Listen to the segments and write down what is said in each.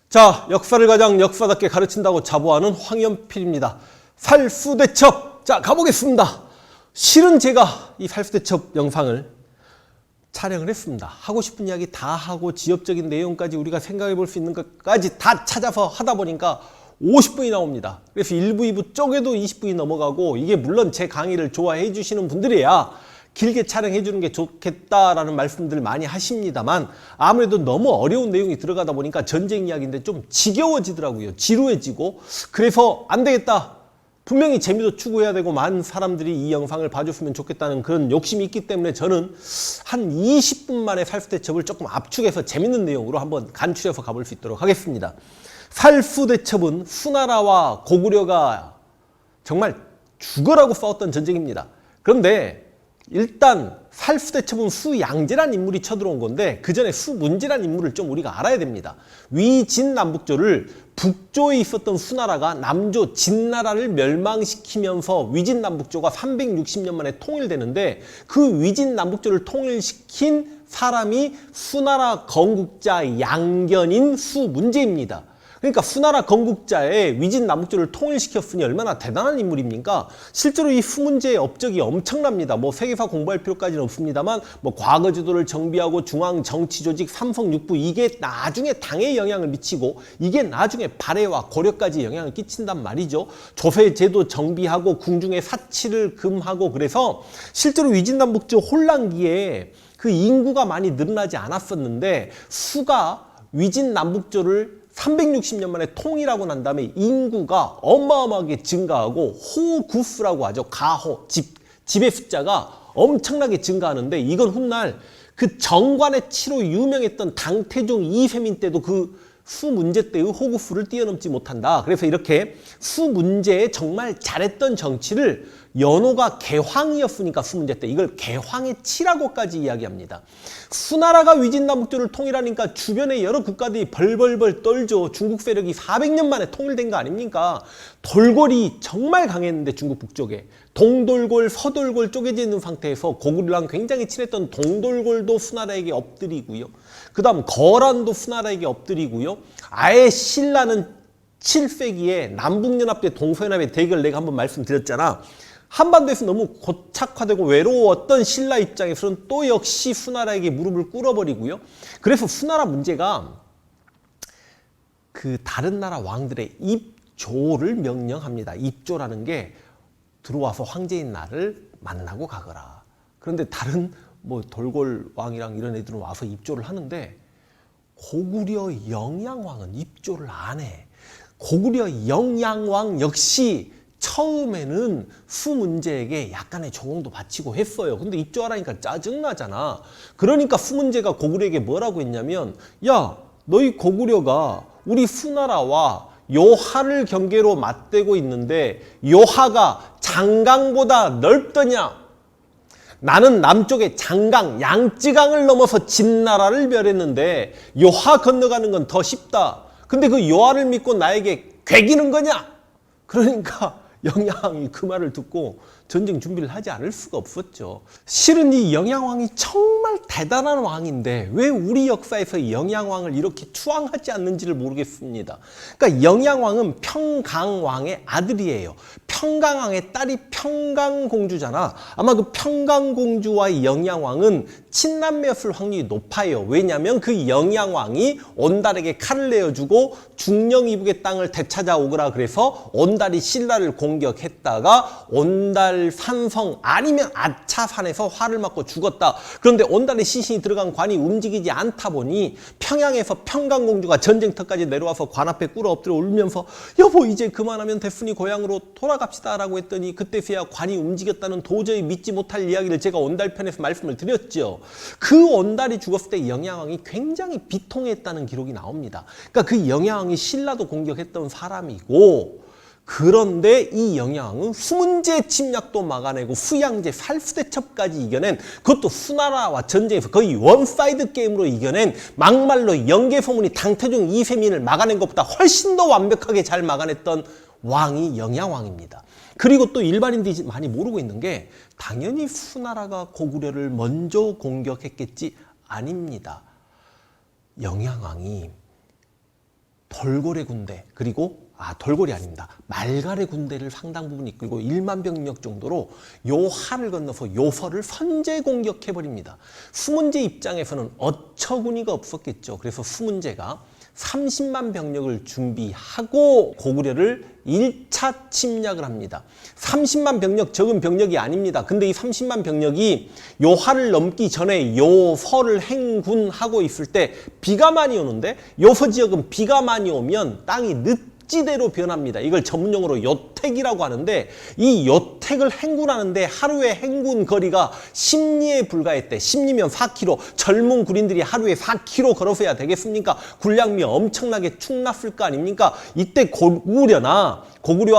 자, 역사를 가장 역사답게 가르친다고 자부하는 황연필입니다. 살수대첩! 자, 가보겠습니다. 실은 제가 이 살수대첩 영상을 촬영을 했습니다. 하고 싶은 이야기 다 하고 지엽적인 내용까지 우리가 생각해 볼 수 있는 것까지 다 찾아서 하다 보니까 50분이 나옵니다. 그래서 1부, 2부 쪼개도 20분이 넘어가고, 이게 물론 제 강의를 좋아해 주시는 분들이야 길게 촬영해 주는 게 좋겠다라는 말씀들 많이 하십니다만, 아무래도 너무 어려운 내용이 들어가다 보니까 전쟁 이야기인데 좀 지겨워지더라고요. 지루해지고. 그래서 안 되겠다. 분명히 재미도 추구해야 되고 많은 사람들이 이 영상을 봐줬으면 좋겠다는 그런 욕심이 있기 때문에 저는 한 20분 만에 살수대첩을 조금 압축해서 재밌는 내용으로 한번 간추려서 가볼 수 있도록 하겠습니다. 살수대첩은 수나라와 고구려가 정말 죽어라고 싸웠던 전쟁입니다. 그런데 일단 살수대첩은 수양제란 인물이 쳐들어온 건데, 그 전에 수문제란 인물을 좀 우리가 알아야 됩니다. 위진남북조를 북조에 있었던 수나라가 남조 진나라를 멸망시키면서 위진남북조가 360년 만에 통일되는데, 그 위진남북조를 통일시킨 사람이 수나라 건국자 양견인 수문제입니다. 그러니까 수나라 건국자의 위진남북조를 통일시켰으니 얼마나 대단한 인물입니까? 실제로 이 수문제의 업적이 엄청납니다. 뭐 세계사 공부할 필요까지는 없습니다만, 뭐 과거 지도를 정비하고 중앙 정치 조직 삼성육부, 이게 나중에 당에 영향을 미치고, 이게 나중에 발해와 고려까지 영향을 끼친단 말이죠. 조세 제도 정비하고 궁중의 사치를 금하고, 그래서 실제로 위진남북조 혼란기에 그 인구가 많이 늘어나지 않았었는데, 수가 위진남북조를 360년 만에 통일하고 난 다음에 인구가 어마어마하게 증가하고, 호구수라고 하죠. 가호, 집의 숫자가 엄청나게 증가하는데, 이건 훗날 그 정관의 치로 유명했던 당태종 이세민 때도 그 수문제 때의 호구수를 뛰어넘지 못한다. 그래서 이렇게 수문제에 정말 잘했던 정치를 연호가 개황이었으니까 수문제 때 이걸 개황의 치라고까지 이야기합니다. 수나라가 위진남북조를 통일하니까 주변의 여러 국가들이 벌벌벌 떨죠. 중국 세력이 400년 만에 통일된 거 아닙니까? 돌골이 정말 강했는데, 중국 북쪽에 동돌골, 서돌골 쪼개져 있는 상태에서 고구려랑 굉장히 친했던 동돌골도 수나라에게 엎드리고요. 그 다음 거란도 수나라에게 엎드리고요. 아예 신라는 7세기에 남북연합 대 동서연합의 대결 내가 한번 말씀드렸잖아. 한반도에서 너무 고착화되고 외로웠던 신라 입장에서는 또 역시 수나라에게 무릎을 꿇어버리고요. 그래서 수나라 문제가 그 다른 나라 왕들의 입조를 명령합니다. 입조라는 게 들어와서 황제인 나를 만나고 가거라. 그런데 다른 뭐 돌골 왕이랑 이런 애들은 와서 입조를 하는데, 고구려 영양왕은 입조를 안 해. 고구려 영양왕 역시 처음에는 수문제에게 약간의 조공도 바치고 했어요. 근데 입조하라니까 짜증나잖아. 그러니까 수문제가 고구려에게 뭐라고 했냐면, 야, 너희 고구려가 우리 수나라와 요하를 경계로 맞대고 있는데 요하가 장강보다 넓더냐? 나는 남쪽의 장강, 양쯔강을 넘어서 진나라를 멸했는데 요하 건너가는 건 더 쉽다. 근데 그 요하를 믿고 나에게 괴기는 거냐? 그러니까 영양왕이 그 말을 듣고 전쟁 준비를 하지 않을 수가 없었죠. 실은 이 영양왕이 정말 대단한 왕인데 왜 우리 역사에서 이 영양왕을 이렇게 추앙하지 않는지를 모르겠습니다. 그러니까 영양왕은 평강왕의 아들이에요. 평강왕의 딸이 평강공주잖아. 아마 그 평강공주와 영양왕은 친남매였을 확률이 높아요. 왜냐하면 그 영양왕이 온달에게 칼을 내어주고 중령이북의 땅을 되찾아오거라 그래서 온달이 신라를 공격했다가 온달 산성 아니면 아차산에서 화를 맞고 죽었다. 그런데 온달의 시신이 들어간 관이 움직이지 않다 보니 평양에서 평강공주가 전쟁터까지 내려와서 관 앞에 꿇어 엎드려 울면서 여보 이제 그만하면 됐으니 고향으로 돌아갑시다 라고 했더니, 그때서야 관이 움직였다는 도저히 믿지 못할 이야기를 제가 온달편에서 말씀을 드렸죠. 그 온달이 죽었을 때 영양왕이 굉장히 비통했다는 기록이 나옵니다. 그러니까 그 영양왕이 신라도 공격했던 사람이고, 그런데 이 영양왕은 수문제 침략도 막아내고 수양제 살수대첩까지 이겨낸, 그것도 수나라와 전쟁에서 거의 원사이드 게임으로 이겨낸, 막말로 영계소문이 당태종 이세민을 막아낸 것보다 훨씬 더 완벽하게 잘 막아냈던 왕이 영양왕입니다. 그리고 또 일반인들이 많이 모르고 있는 게, 당연히 수나라가 고구려를 먼저 공격했겠지? 아닙니다. 영양왕이 돌고래 군대, 그리고 돌고래 아닙니다. 말갈의 군대를 상당 부분 이끌고 1만 병력 정도로 요 하를 건너서 요서를 선제 공격해버립니다. 수문제 입장에서는 어처구니가 없었겠죠. 그래서 수문제가 30만 병력을 준비하고 고구려를 1차 침략을 합니다. 30만 병력 적은 병력이 아닙니다. 근데 이 30만 병력이 요하를 넘기 전에 요서를 행군하고 있을 때 비가 많이 오는데, 요서 지역은 비가 많이 오면 땅이 늪지대로 변합니다. 이걸 전문용어로 요택이라고 하는데, 이 요택을 행군하는데 하루의 행군 거리가 10리에 불과했대. 10리면 4km. 젊은 군인들이 하루에 4km 걸어서야 되겠습니까? 군량미 엄청나게 축났을 거 아닙니까? 이때 고구려와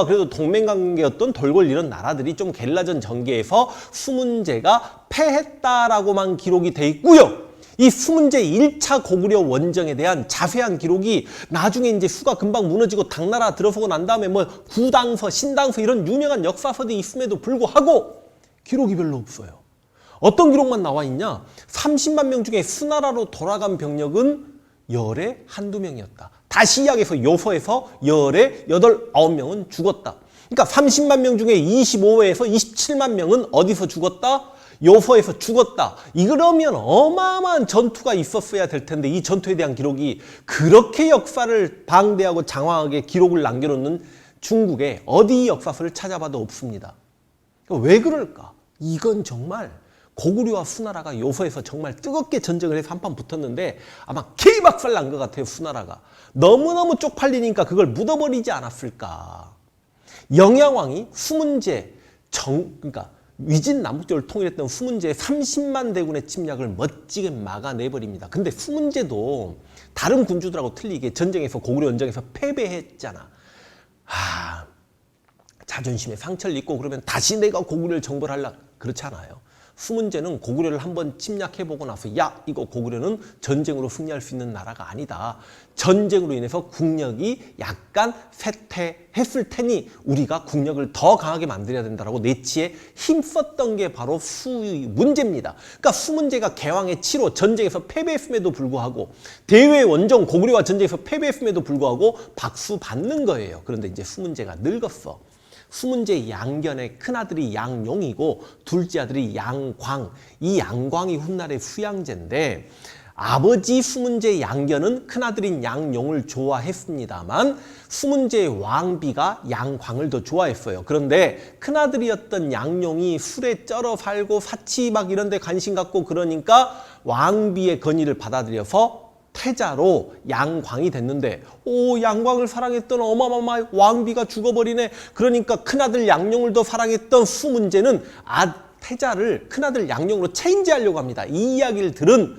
그래도 동맹관계였던 돌골 이런 나라들이 좀 게릴라전 전개에서 수문제가 패했다라고만 기록이 돼 있고요. 이 수문제 1차 고구려 원정에 대한 자세한 기록이 나중에 이제 수가 금방 무너지고 당나라 들어서고 난 다음에 뭐 구당서, 신당서 이런 유명한 역사서들이 있음에도 불구하고 기록이 별로 없어요. 어떤 기록만 나와 있냐? 30만 명 중에 수나라로 돌아간 병력은 열에 한두 명이었다. 다시 이야기해서 요서에서 열에 8, 9명은 죽었다. 그러니까 30만 명 중에 25회에서 27만 명은 어디서 죽었다? 요서에서 죽었다. 이러면 어마어마한 전투가 있었어야 될 텐데, 이 전투에 대한 기록이 그렇게 역사를 방대하고 장황하게 기록을 남겨놓는 중국의 어디 역사서를 찾아봐도 없습니다. 왜 그럴까? 이건 정말 고구려와 수나라가 요서에서 정말 뜨겁게 전쟁을 해서 한판 붙었는데 아마 개박살 난 것 같아요. 수나라가 너무너무 쪽팔리니까 그걸 묻어버리지 않았을까. 영양왕이 수문제 그러니까 위진 남북조를 통일했던 수문제의 30만 대군의 침략을 멋지게 막아내버립니다. 근데 수문제도 다른 군주들하고 틀리게 전쟁에서, 고구려 원정에서 패배했잖아. 자존심에 상처를 입고 그러면 다시 내가 고구려를 정벌 하려, 그렇지 않아요. 수문제는 고구려를 한번 침략해보고 나서 이거 고구려는 전쟁으로 승리할 수 있는 나라가 아니다. 전쟁으로 인해서 국력이 약간 쇠퇴했을 테니 우리가 국력을 더 강하게 만들어야 된다라고 내치에 힘썼던 게 바로 수문제입니다. 그러니까 수문제가 개왕의 7호 전쟁에서 패배했음에도 불구하고, 대외 원정 고구려와 전쟁에서 패배했음에도 불구하고 박수 받는 거예요. 그런데 이제 수문제가 늙었어. 수문제 양견의 큰아들이 양용이고 둘째 아들이 양광. 이 양광이 훗날의 수양제인데, 아버지 수문제 양견은 큰아들인 양용을 좋아했습니다만 수문제의 왕비가 양광을 더 좋아했어요. 그런데 큰아들이었던 양용이 술에 쩔어 살고 사치 막 이런 데 관심 갖고 그러니까 왕비의 건의를 받아들여서 태자로 양광이 됐는데, 양광을 사랑했던 어마어마한 왕비가 죽어버리네. 그러니까 큰아들 양용을 더 사랑했던 수문제는 태자를 큰아들 양용으로 체인지하려고 합니다. 이 이야기를 들은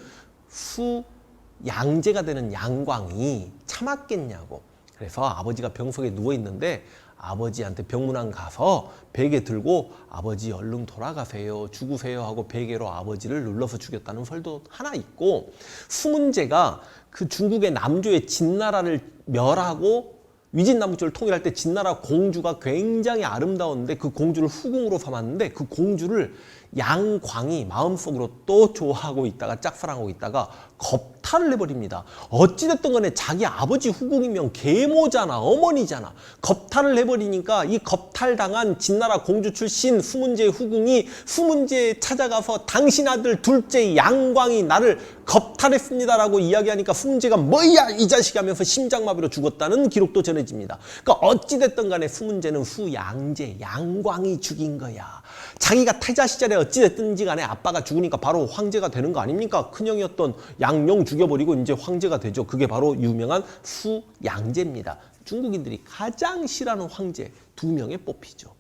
수양제가 되는 양광이 참았겠냐고. 그래서 아버지가 병석에 누워있는데 아버지한테 병문안 가서 베개 들고 아버지 얼른 돌아가세요, 죽으세요 하고 베개로 아버지를 눌러서 죽였다는 설도 하나 있고, 수문제가 그 중국의 남조의 진나라를 멸하고 위진남북조를 통일할 때 진나라 공주가 굉장히 아름다웠는데 그 공주를 후궁으로 삼았는데, 그 공주를 양광이 마음속으로 또 좋아하고 있다가 짝사랑하고 있다가 겁탈을 해버립니다. 어찌됐든 간에 자기 아버지 후궁이면 계모잖아, 어머니잖아. 겁탈을 해버리니까 이 겁탈당한 진나라 공주 출신 수문제의 후궁이 수문제에 찾아가서 당신 아들 둘째 양광이 나를 겁탈했습니다라고 이야기하니까 수문제가 뭐야 이 자식이 하면서 심장마비로 죽었다는 기록도 전해집니다. 그러니까 어찌됐든 간에 수문제는 수양제, 양광이 죽인 거야. 자기가 태자 시절에 어찌됐든지 간에 아빠가 죽으니까 바로 황제가 되는 거 아닙니까? 큰형이었던 양용 죽여버리고 이제 황제가 되죠. 그게 바로 유명한 수양제입니다. 중국인들이 가장 싫어하는 황제 2명에 뽑히죠.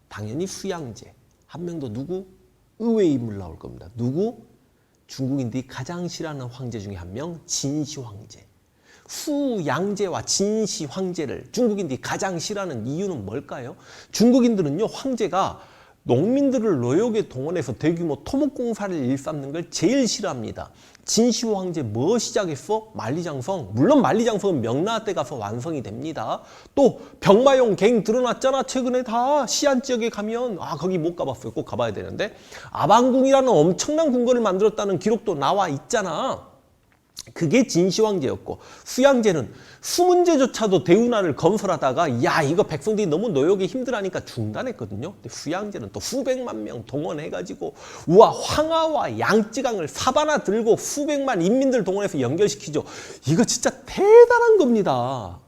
당연히 수양제. 한 명도 누구? 의외의 인물 나올 겁니다. 누구? 중국인들이 가장 싫어하는 황제 중에 한 명, 진시 황제. 수양제와 진시 황제를 중국인들이 가장 싫어하는 이유는 뭘까요? 중국인들은요, 황제가 농민들을 노역에 동원해서 대규모 토목공사를 일삼는 걸 제일 싫어합니다. 진시 황제 뭐 시작했어? 만리장성. 물론 만리장성은 명나라 때 가서 완성이 됩니다. 또 병마용 갱 드러났잖아. 최근에 다 시안 지역에 가면 거기 못 가봤어요. 꼭 가봐야 되는데 아방궁이라는 엄청난 궁궐을 만들었다는 기록도 나와 있잖아. 그게 진시황제였고, 수양제는 수문제조차도 대운하를 건설하다가 야 이거 백성들이 너무 노역이 힘들하니까 중단했거든요. 근데 수양제는 또 수백만 명 동원해가지고 우와 황하와 양쯔강을 사바나 들고 수백만 인민들 동원해서 연결시키죠. 이거 진짜 대단한 겁니다.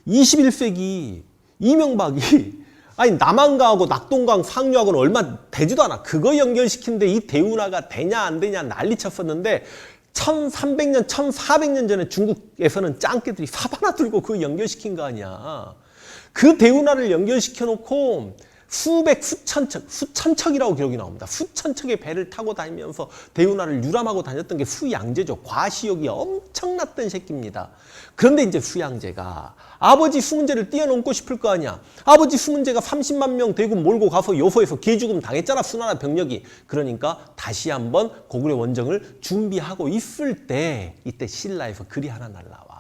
21세기 이명박이 아니 남한강하고 낙동강 상류하고는 얼마 되지도 않아. 그거 연결시키는데 이 대운하가 되냐 안 되냐 난리 쳤었는데 1300년, 1400년 전에 중국에서는 짱깨들이 사바나 들고 그거 연결시킨 거 아니야. 그 대운하를 연결시켜 놓고 수백, 수천 척이라고 기록이 나옵니다. 수천 척의 배를 타고 다니면서 대운하를 유람하고 다녔던 게 수양제죠. 과시욕이 엄청났던 새끼입니다. 그런데 이제 수양제가 아버지 수문제를 뛰어넘고 싶을 거 아니야. 아버지 수문제가 30만 명 대군 몰고 가서 요소에서 개죽음 당했잖아. 수나라 병력이. 그러니까 다시 한번 고구려 원정을 준비하고 있을 때 이때 신라에서 글이 하나 날라와.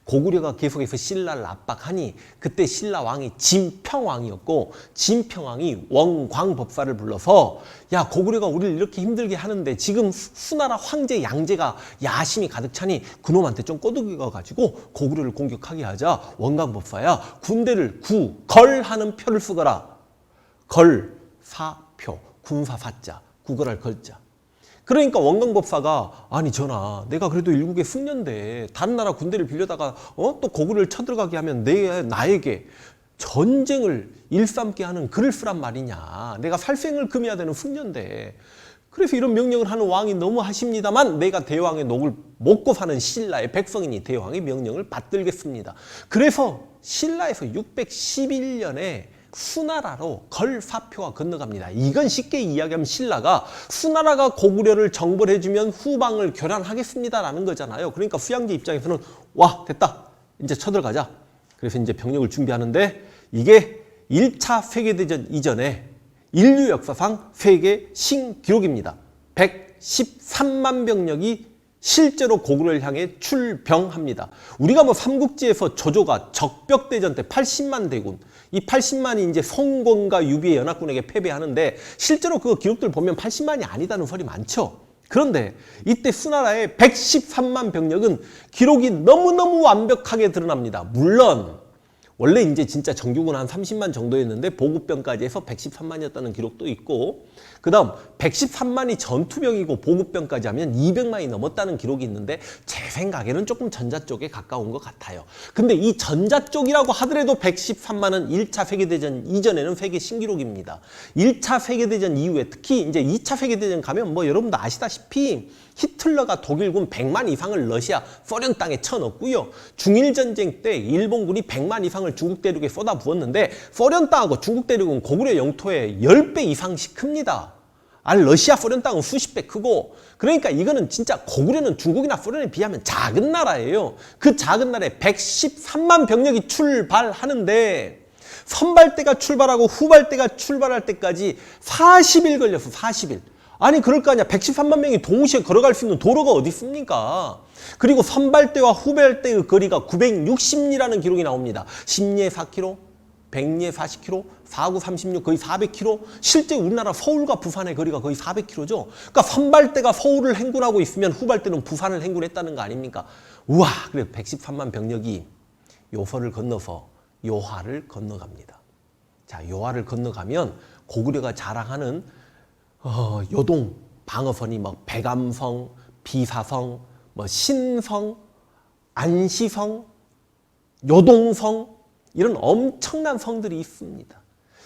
고구려가 계속해서 신라를 압박하니 그때 신라 왕이 진평왕이었고 진평왕이 원광법사를 불러서 야 고구려가 우리를 이렇게 힘들게 하는데 지금 수나라 황제 양제가 야심이 가득 차니 그놈한테 좀 꼬드겨가지고 고구려를 공격하게 하자. 원광법사야 군대를 구걸하는 표를 쓰거라. 걸, 사표, 군사사자, 구걸할 걸자. 그러니까 원광법사가 아니 전하 내가 그래도 일국의 승려인데 다른 나라 군대를 빌려다가 또 고구려를 쳐들어가게 하면 나에게 전쟁을 일삼게 하는 글을 쓰란 말이냐. 내가 살생을 금해야 되는 승려인데. 그래서 이런 명령을 하는 왕이 너무 하십니다만 내가 대왕의 녹을 먹고 사는 신라의 백성이니 대왕의 명령을 받들겠습니다. 그래서 신라에서 611년에 수나라로 걸사표가 건너갑니다. 이건 쉽게 이야기하면 신라가 수나라가 고구려를 정벌해주면 후방을 교란하겠습니다라는 거잖아요. 그러니까 수양제 입장에서는 와 됐다 이제 쳐들어가자. 그래서 이제 병력을 준비하는데 이게 1차 세계대전 이전에 인류 역사상 세계 신기록입니다. 113만 병력이 실제로 고구려를 향해 출병합니다. 우리가 뭐 삼국지에서 조조가 적벽대전 때 80만 대군, 이 80만이 이제 송건과 유비의 연합군에게 패배하는데 실제로 그 기록들 보면 80만이 아니다는 설이 많죠. 그런데 이때 수나라의 113만 병력은 기록이 너무너무 완벽하게 드러납니다. 물론 원래 이제 진짜 정규군 한 30만 정도였는데 보급병까지 해서 113만이었다는 기록도 있고 그 다음 113만이 전투병이고 보급병까지 하면 200만이 넘었다는 기록이 있는데 제 생각에는 조금 전자 쪽에 가까운 것 같아요. 근데 이 전자 쪽이라고 하더라도 113만은 1차 세계대전 이전에는 세계 신기록입니다. 1차 세계대전 이후에 특히 이제 2차 세계대전 가면 뭐 여러분도 아시다시피 히틀러가 독일군 100만 이상을 러시아, 소련 땅에 쳐넣고요. 중일전쟁 때 일본군이 100만 이상을 중국 대륙에 쏟아부었는데 소련 땅하고 중국 대륙은 고구려 영토의 10배 이상씩 큽니다. 러시아, 소련 땅은 수십 배 크고 그러니까 이거는 진짜 고구려는 중국이나 소련에 비하면 작은 나라예요. 그 작은 나라에 113만 병력이 출발하는데 선발대가 출발하고 후발대가 출발할 때까지 40일 걸렸어. 40일. 아니 그럴 거 아니야. 113만 명이 동시에 걸어갈 수 있는 도로가 어디 있습니까? 그리고 선발대와 후발대의 거리가 960리라는 기록이 나옵니다. 10리 4km, 100리 40km, 4구 36 거의 400km. 실제 우리나라 서울과 부산의 거리가 거의 400km죠. 그러니까 선발대가 서울을 행군하고 있으면 후발대는 부산을 행군했다는 거 아닙니까? 우와, 그래 113만 병력이 요서를 건너서 요하를 건너갑니다. 자, 요하를 건너가면 고구려가 자랑하는 요동 방어선이 뭐 백암성, 비사성, 뭐 신성, 안시성, 요동성 이런 엄청난 성들이 있습니다.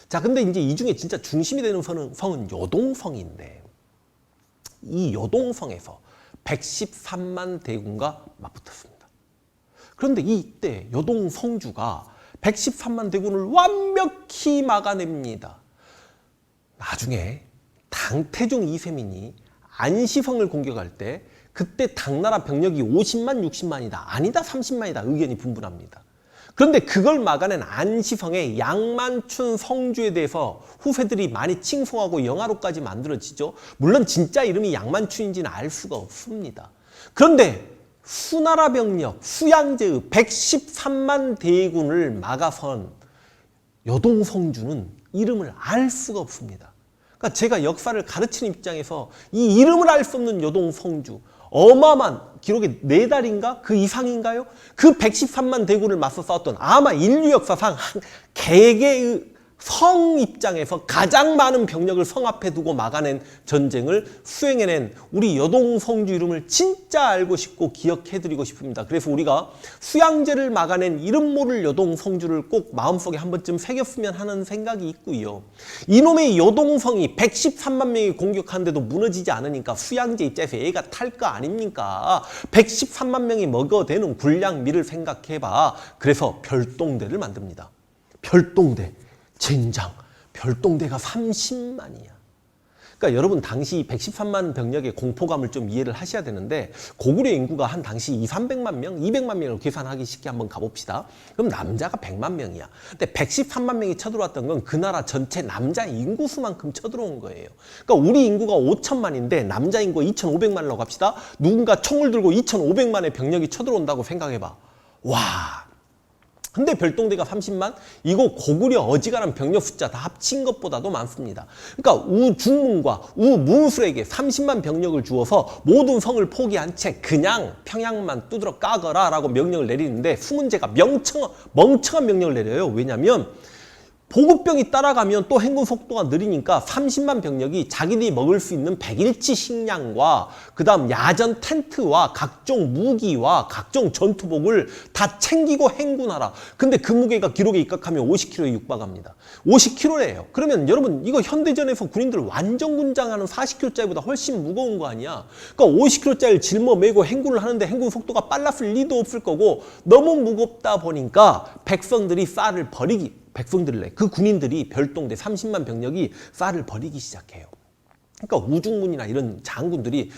자, 근데 이제 이 중에 진짜 중심이 되는 성은 요동성인데 이 요동성에서 113만 대군과 맞붙었습니다. 그런데 이때 요동성주가 113만 대군을 완벽히 막아냅니다. 나중에 당태종 이세민이 안시성을 공격할 때 그때 당나라 병력이 50만, 60만이다. 아니다, 30만이다. 의견이 분분합니다. 그런데 그걸 막아낸 안시성의 양만춘 성주에 대해서 후세들이 많이 칭송하고 영화로까지 만들어지죠. 물론 진짜 이름이 양만춘인지는 알 수가 없습니다. 그런데 수나라 병력, 수양제의 113만 대군을 막아선 요동성주는 이름을 알 수가 없습니다. 그러니까 제가 역사를 가르치는 입장에서 이 이름을 알 수 없는 요동성주, 어마어마한 기록에 4달인가? 그 이상인가요? 그 113만 대군을 맞서 싸웠던 아마 인류 역사상 개개의 성 입장에서 가장 많은 병력을 성 앞에 두고 막아낸 전쟁을 수행해낸 우리 여동성주 이름을 진짜 알고 싶고 기억해드리고 싶습니다. 그래서 우리가 수양제를 막아낸 이름 모를 여동성주를 꼭 마음속에 한 번쯤 새겼으면 하는 생각이 있고요. 이놈의 여동성이 113만 명이 공격하는데도 무너지지 않으니까 수양제 입장에서 얘가 탈 거 아닙니까? 113만 명이 먹어대는 군량미를 생각해봐. 그래서 별동대를 만듭니다. 별동대. 젠장, 별동대가 30만이야. 그러니까 여러분 당시 113만 병력의 공포감을 좀 이해를 하셔야 되는데 고구려 인구가 한 당시 200~300만 명, 200만 명으로 계산하기 쉽게 한번 가봅시다. 그럼 남자가 100만 명이야. 근데 113만 명이 쳐들어왔던 건 그 나라 전체 남자 인구수만큼 쳐들어온 거예요. 그러니까 우리 인구가 5천만인데 남자 인구 2,500만이라고 합시다. 누군가 총을 들고 2,500만의 병력이 쳐들어온다고 생각해봐. 와. 근데 별동대가 30만? 이거 고구려 어지간한 병력 숫자 다 합친 것보다도 많습니다. 그러니까 우중문과 우문술에게 30만 병력을 주어서 모든 성을 포기한 채 그냥 평양만 두드러 까거라 라고 명령을 내리는데 수문제가 멍청한 명령을 내려요. 왜냐면 보급병이 따라가면 또 행군 속도가 느리니까 30만 병력이 자기들이 먹을 수 있는 100일치 식량과 그 다음 야전 텐트와 각종 무기와 각종 전투복을 다 챙기고 행군하라. 근데 그 무게가 기록에 입각하면 50kg에 육박합니다. 50kg예요. 그러면 여러분 이거 현대전에서 군인들 완전 군장하는 40kg짜리보다 훨씬 무거운 거 아니야. 그러니까 50kg짜리를 짊어매고 행군을 하는데 행군 속도가 빨랐을 리도 없을 거고 너무 무겁다 보니까 백성들이 쌀을 그 군인들이 별동대 30만 병력이 쌀을 버리기 시작해요. 그러니까 우중문이나 이런 장군들이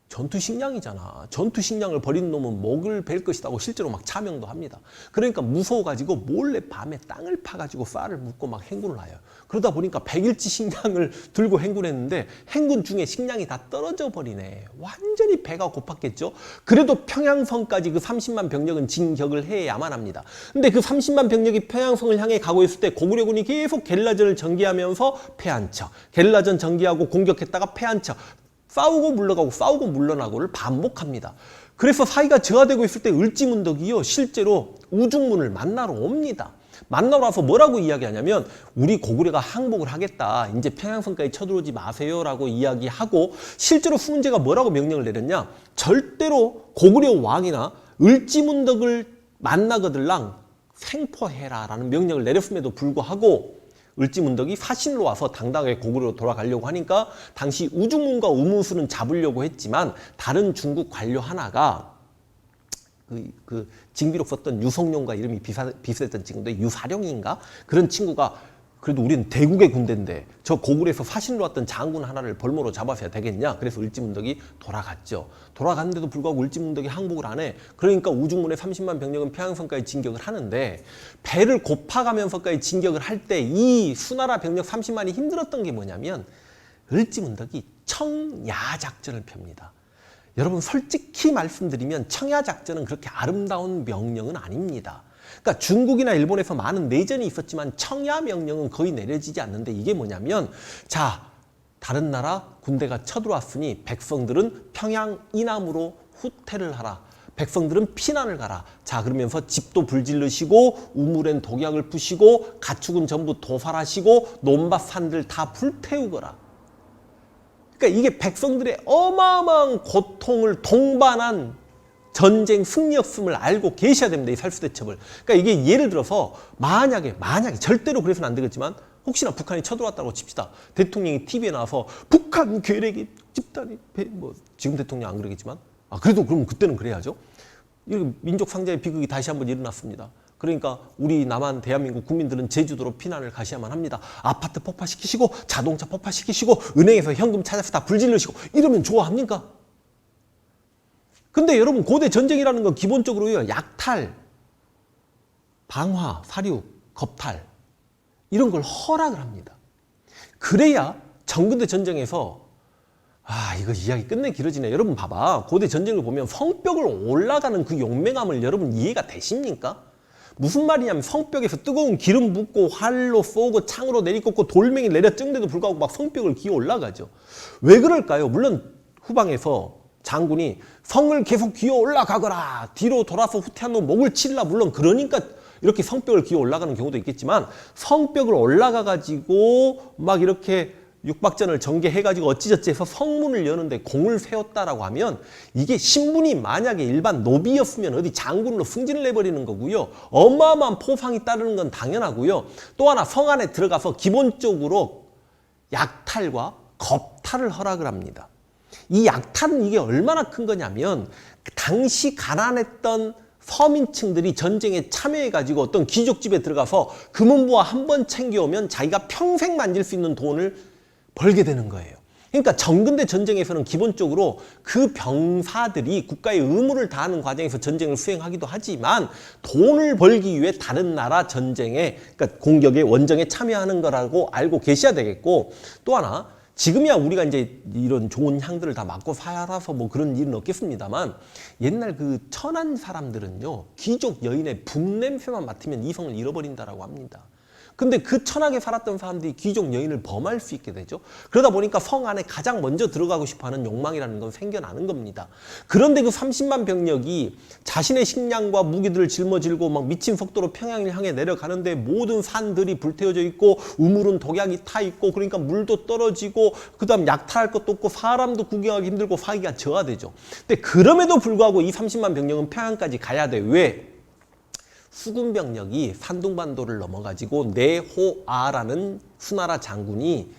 전투식량이잖아. 전투식량을 버리는 놈은 목을 벨 것이라고 실제로 막 차명도 합니다. 그러니까 무서워가지고 몰래 밤에 땅을 파가지고 쌀을 묻고 막 행군을 해요. 그러다 보니까 100일치 식량을 들고 행군했는데 행군 중에 식량이 다 떨어져 버리네. 완전히 배가 고팠겠죠. 그래도 평양성까지 그 30만 병력은 진격을 해야만 합니다. 근데 그 30만 병력이 평양성을 향해 가고 있을 때 고구려군이 계속 게릴라전을 전개하면서 패한 척, 게릴라전 전개하고 공격했다가 패한 척, 싸우고 물러가고 싸우고 물러나고를 반복합니다. 그래서 사이가 저하되고 있을 때 을지문덕이요 실제로 우중문을 만나러 옵니다. 만나러 와서 뭐라고 이야기하냐면 우리 고구려가 항복을 하겠다. 이제 평양성까지 쳐들어오지 마세요 라고 이야기하고 실제로 수문제가 뭐라고 명령을 내렸냐. 절대로 고구려 왕이나 을지문덕을 만나거들랑 생포해라 라는 명령을 내렸음에도 불구하고 을지문덕이 사신으로 와서 당당하게 고구려로 돌아가려고 하니까 당시 우중문과 우문수는 잡으려고 했지만 다른 중국 관료 하나가 그 징비록 썼던 유성룡과 이름이 비슷했던 친구인데 유사룡인가? 그런 친구가 그래도 우리는 대국의 군대인데 저 고구려에서 사신으로 왔던 장군 하나를 벌모로 잡아서야 되겠냐? 그래서 을지문덕이 돌아갔죠. 돌아갔는데도 불구하고 을지문덕이 항복을 안 해. 그러니까 우중문의 30만 병력은 평양성까지 진격을 하는데 배를 고파가면서까지 진격을 할 때 이 수나라 병력 30만이 힘들었던 게 뭐냐면 을지문덕이 청야작전을 펴니다. 여러분 솔직히 말씀드리면 청야작전은 그렇게 아름다운 명령은 아닙니다. 그러니까 중국이나 일본에서 많은 내전이 있었지만 청야 명령은 거의 내려지지 않는데 이게 뭐냐면 자 다른 나라 군대가 쳐들어왔으니 백성들은 평양 이남으로 후퇴를 하라. 백성들은 피난을 가라. 자 그러면서 집도 불질르시고 우물엔 독약을 푸시고 가축은 전부 도살하시고 논밭 산들 다 불태우거라. 그러니까 이게 백성들의 어마어마한 고통을 동반한 전쟁 승리였음을 알고 계셔야 됩니다. 이 살수대첩을. 그러니까 이게 예를 들어서 만약에 절대로 그래서는 안 되겠지만 혹시나 북한이 쳐들어왔다고 칩시다. 대통령이 TV에 나와서 북한 괴뢰기 집단이 뭐 지금 대통령 안 그러겠지만 그래도 그럼 그때는 그래야죠. 이 민족 상자의 비극이 다시 한번 일어났습니다. 그러니까 우리 남한 대한민국 국민들은 제주도로 피난을 가셔야만 합니다. 아파트 폭파시키시고 자동차 폭파시키시고 은행에서 현금 찾아서 다 불질르시고 이러면 좋아합니까? 근데 여러분 고대 전쟁이라는 건 기본적으로요. 약탈, 방화, 사륙, 겁탈 이런 걸 허락을 합니다. 그래야 정근대 전쟁에서 이거 이야기 끝내 길어지네. 여러분 봐봐. 고대 전쟁을 보면 성벽을 올라가는 그 용맹함을 여러분 이해가 되십니까? 무슨 말이냐면 성벽에서 뜨거운 기름 붓고 활로 쏘고 창으로 내리꽂고 돌멩이 내려 ጭ는데도 불구하고 막 성벽을 기어 올라가죠. 왜 그럴까요? 물론 후방에서 장군이 성을 계속 기어 올라가거라. 뒤로 돌아서 후퇴한 놈 목을 치라. 물론 그러니까 이렇게 성벽을 기어 올라가는 경우도 있겠지만 성벽을 올라가 가지고 막 이렇게 육박전을 전개해 가지고 어찌저찌 해서 성문을 여는데 공을 세웠다라고 하면 이게 신분이 만약에 일반 노비였으면 어디 장군으로 승진을 내버리는 거고요. 어마어마한 포상이 따르는 건 당연하고요. 또 하나 성 안에 들어가서 기본적으로 약탈과 겁탈을 허락을 합니다. 이 약탈은 이게 얼마나 큰 거냐면 당시 가난했던 서민층들이 전쟁에 참여해가지고 어떤 귀족집에 들어가서 금은보화 한 번 챙겨오면 자기가 평생 만질 수 있는 돈을 벌게 되는 거예요. 그러니까 정근대 전쟁에서는 기본적으로 그 병사들이 국가의 의무를 다하는 과정에서 전쟁을 수행하기도 하지만 돈을 벌기 위해 다른 나라 전쟁에, 그러니까 공격에, 원정에 참여하는 거라고 알고 계셔야 되겠고, 또 하나 지금이야 우리가 이제 이런 좋은 향들을 다 맡고 살아서 뭐 그런 일은 없겠습니다만 옛날 그 천한 사람들은요, 귀족 여인의 분냄새만 맡으면 이성을 잃어버린다라고 합니다. 근데 그 천하게 살았던 사람들이 귀족 여인을 범할 수 있게 되죠. 그러다 보니까 성 안에 가장 먼저 들어가고 싶어하는 욕망이라는 건 생겨나는 겁니다. 그런데 그 30만 병력이 자신의 식량과 무기들을 짊어지고 막 미친 속도로 평양을 향해 내려가는데 모든 산들이 불태워져 있고 우물은 독약이 타 있고 그러니까 물도 떨어지고 그다음 약탈할 것도 없고 사람도 구경하기 힘들고 사기가 저하되죠. 근데 그럼에도 불구하고 이 30만 병력은 평양까지 가야 돼. 왜? 수군 병력이 산둥반도를 넘어가지고 내호아라는 수나라 장군이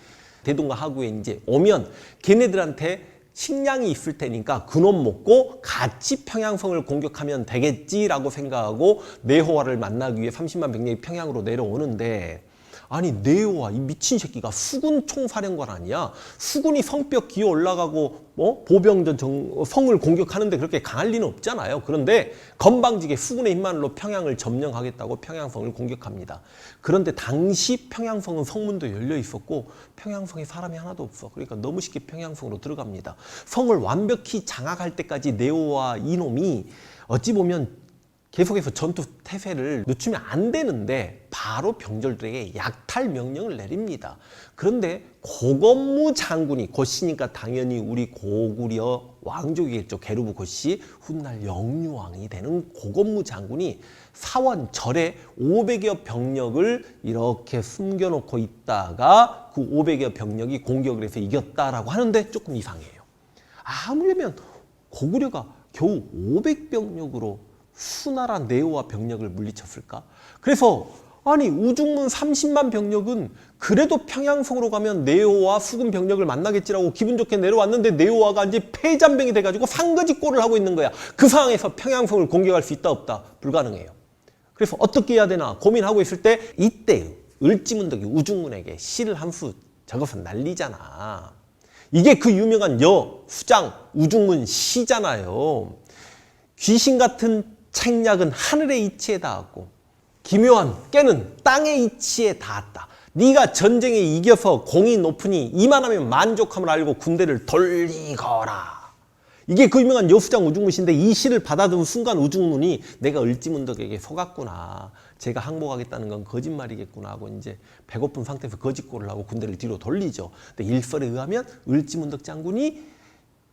대동강 하구에 이제 오면 걔네들한테 식량이 있을 테니까 그놈 먹고 같이 평양성을 공격하면 되겠지라고 생각하고 내호아를 만나기 위해 30만 병력이 평양으로 내려오는데 아니 내호아 이 미친 새끼가 수군 총사령관 아니야? 수군이 성벽 기어 올라가고 보병전 성을 공격하는데 그렇게 강할 리는 없잖아요. 그런데 건방지게 수군의 힘만으로 평양을 점령하겠다고 평양성을 공격합니다. 그런데 당시 평양성은 성문도 열려 있었고 평양성에 사람이 하나도 없어. 그러니까 너무 쉽게 평양성으로 들어갑니다. 성을 완벽히 장악할 때까지 네오와 이놈이 어찌 보면 계속해서 전투 태세를 늦추면 안 되는데 바로 병졸들에게 약탈 명령을 내립니다. 그런데 고건무 장군이, 고씨니까 당연히 우리 고구려 왕족이겠죠. 게르부 고씨, 훗날 영유왕이 되는 고건무 장군이 사원 절에 500여 병력을 이렇게 숨겨놓고 있다가 그 500여 병력이 공격을 해서 이겼다라고 하는데 조금 이상해요. 아무려면 고구려가 겨우 500병력으로 수나라 네오와 병력을 물리쳤을까? 그래서 아니 우중문 30만 병력은 그래도 평양성으로 가면 네오와 수군 병력을 만나겠지라고 기분 좋게 내려왔는데 네오와가 이제 패잔병이 돼가지고 상거지꼴을 하고 있는 거야. 그 상황에서 평양성을 공격할 수 있다 없다? 불가능해요. 그래서 어떻게 해야 되나 고민하고 있을 때 이때 을지문덕이 우중문에게 시를 한 수 적어서 날리잖아. 이게 그 유명한 여수장 우중문 시잖아요. 귀신 같은 책략은 하늘의 이치에 닿았고 기묘한 깨는 땅의 이치에 닿았다. 네가 전쟁에 이겨서 공이 높으니 이만하면 만족함을 알고 군대를 돌리거라. 이게 그 유명한 여수장 우중문시인데 이 시를 받아든 순간 우중문이 내가 을지문덕에게 속았구나. 제가 항복하겠다는 건 거짓말이겠구나 하고 이제 배고픈 상태에서 거짓골을 하고 군대를 뒤로 돌리죠. 근데 일설에 의하면 을지문덕 장군이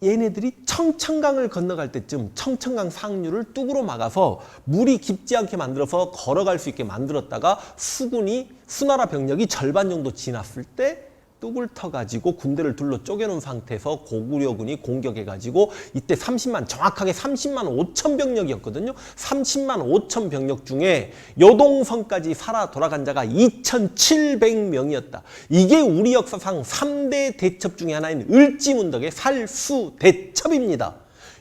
얘네들이 청천강을 건너갈 때쯤 청천강 상류를 뚝으로 막아서 물이 깊지 않게 만들어서 걸어갈 수 있게 만들었다가 수군이 수나라 병력이 절반 정도 지났을 때 뚝을 터가지고 군대를 둘러 쪼개놓은 상태에서 고구려군이 공격해가지고 이때 정확하게 30만 5천 병력이었거든요. 30만 5천 병력 중에 요동성까지 살아 돌아간 자가 2,700명이었다. 이게 우리 역사상 3대 대첩 중에 하나인 을지문덕의 살수대첩입니다.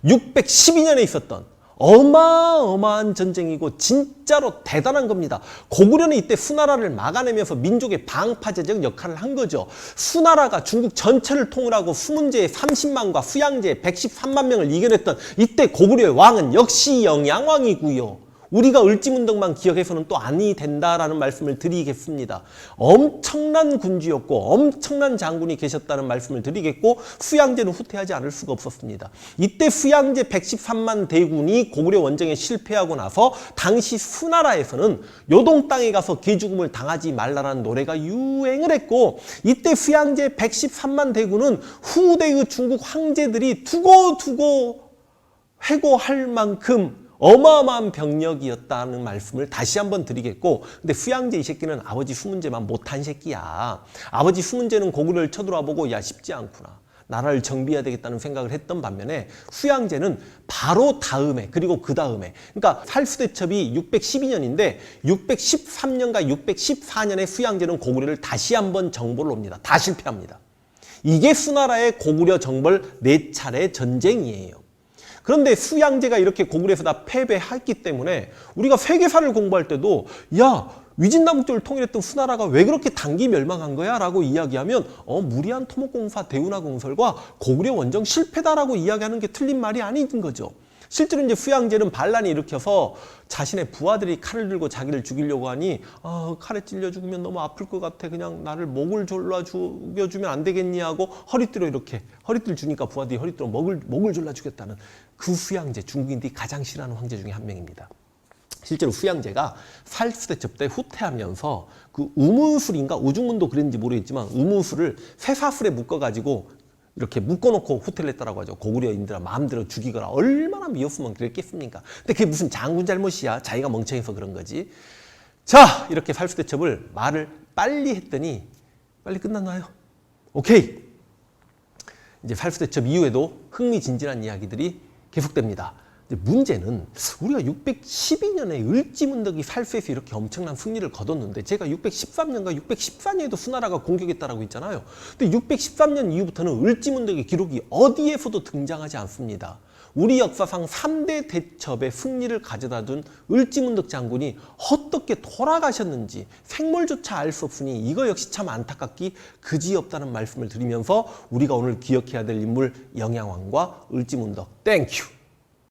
612년에 있었던 어마어마한 전쟁이고 진짜로 대단한 겁니다. 고구려는 이때 수나라를 막아내면서 민족의 방파제적 역할을 한 거죠. 수나라가 중국 전체를 통일하고 수문제의 30만과 수양제의 113만 명을 이겨냈던 이때 고구려의 왕은 역시 영양왕이고요. 우리가 을지문덕만 기억해서는 또 아니 된다라는 말씀을 드리겠습니다. 엄청난 군주였고 엄청난 장군이 계셨다는 말씀을 드리겠고 수양제는 후퇴하지 않을 수가 없었습니다. 이때 수양제 113만 대군이 고구려 원정에 실패하고 나서 당시 수나라에서는 요동 땅에 가서 개죽음을 당하지 말라라는 노래가 유행을 했고 이때 수양제 113만 대군은 후대의 중국 황제들이 두고두고 회고할 만큼 어마어마한 병력이었다는 말씀을 다시 한번 드리겠고 근데 수양제 이 새끼는 아버지 수문제만 못한 새끼야. 아버지 수문제는 고구려를 쳐들어보고 야 쉽지 않구나. 나라를 정비해야 되겠다는 생각을 했던 반면에 수양제는 바로 다음에 그리고 그 다음에 그러니까 살수대첩이 612년인데 613년과 614년에 수양제는 고구려를 다시 한번 정벌을 옵니다. 다 실패합니다. 이게 수나라의 고구려 정벌 4차례 전쟁이에요. 그런데 수양제가 이렇게 고구려에서 다 패배했기 때문에 우리가 세계사를 공부할 때도 야 위진남북조를 통일했던 수나라가 왜 그렇게 단기 멸망한 거야? 라고 이야기하면 무리한 토목공사 대운하공설과 고구려 원정 실패다라고 이야기하는 게 틀린 말이 아닌 거죠. 실제로 이제 수양제는 반란이 일으켜서 자신의 부하들이 칼을 들고 자기를 죽이려고 하니 칼에 찔려 죽으면 너무 아플 것 같아. 그냥 나를 목을 졸라 죽여주면 안 되겠니 하고 허리띠로 이렇게 허리띠를 주니까 부하들이 허리띠로 목을 졸라 죽였다는 그 수양제, 중국인들이 가장 싫어하는 황제 중에 한 명입니다. 실제로 수양제가 살수대첩 때 후퇴하면서 그 우문술인가 우중문도 그랬는지 모르겠지만 우문술을 쇠사슬에 묶어가지고 이렇게 묶어놓고 후퇴를 했다라고 하죠. 고구려인들아 마음대로 죽이거나 얼마나 미웠으면 그랬겠습니까? 근데 그게 무슨 장군 잘못이야. 자기가 멍청해서 그런 거지. 자, 이렇게 살수대첩을 말을 빨리 했더니 빨리 끝났나요? 오케이. 이제 살수대첩 이후에도 흥미진진한 이야기들이 계속됩니다. 문제는 우리가 612년에 을지문덕이 살수에서 이렇게 엄청난 승리를 거뒀는데 제가 613년과 614년에도 수나라가 공격했다라고 했잖아요. 근데 613년 이후부터는 을지문덕의 기록이 어디에서도 등장하지 않습니다. 우리 역사상 3대 대첩의 승리를 가져다 둔 을지문덕 장군이 어떻게 돌아가셨는지 생물조차 알 수 없으니 이거 역시 참 안타깝기 그지없다는 말씀을 드리면서 우리가 오늘 기억해야 될 인물 영양왕과 을지문덕 땡큐.